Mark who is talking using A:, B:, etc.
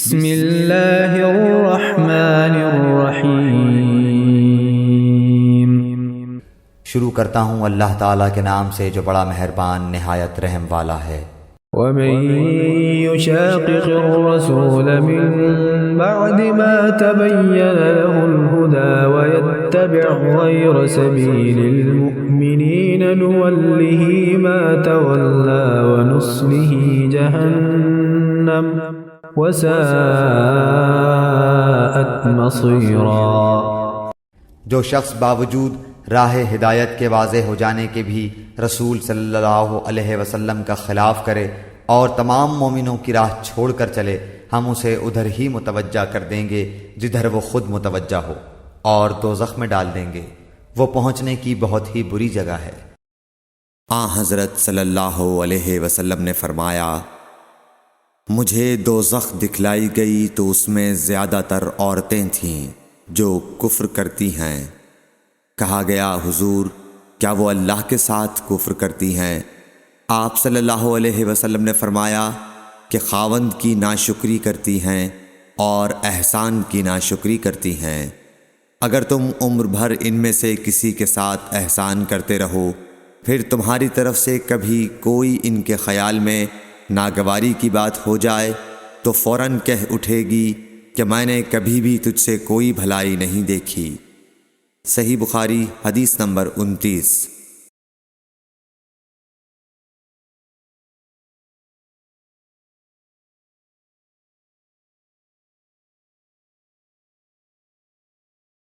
A: بسم اللہ الرحمن الرحیم۔
B: شروع کرتا ہوں اللہ تعالیٰ کے نام سے جو بڑا مہربان نہایت رحم والا ہے۔
A: ومن يشاقق الرسول من بعد ما تبين له الهدى ويتبع غير سبيل المؤمنين نوله ما تولى ونصله جهنم وساءت مصيرا۔
B: جو شخص باوجود راہ ہدایت کے واضح ہو جانے کے بھی رسول صلی اللہ علیہ وسلم کا خلاف کرے اور تمام مومنوں کی راہ چھوڑ کر چلے، ہم اسے ادھر ہی متوجہ کر دیں گے جدھر وہ خود متوجہ ہو، اور دوزخ میں ڈال دیں گے، وہ پہنچنے کی بہت ہی بری جگہ ہے۔
C: حضرت صلی اللہ علیہ وسلم نے فرمایا، مجھے دوزخ دکھلائی گئی تو اس میں زیادہ تر عورتیں تھیں جو کفر کرتی ہیں۔ کہا گیا، حضور کیا وہ اللہ کے ساتھ کفر کرتی ہیں؟ آپ صلی اللہ علیہ وسلم نے فرمایا کہ خاوند کی ناشکری کرتی ہیں اور احسان کی ناشکری کرتی ہیں۔ اگر تم عمر بھر ان میں سے کسی کے ساتھ احسان کرتے رہو، پھر تمہاری طرف سے کبھی کوئی ان کے خیال میں ناگواری کی بات ہو جائے تو فوراً کہہ اٹھے گی کہ میں نے کبھی بھی تجھ سے کوئی بھلائی نہیں دیکھی۔ صحیح بخاری حدیث نمبر 29۔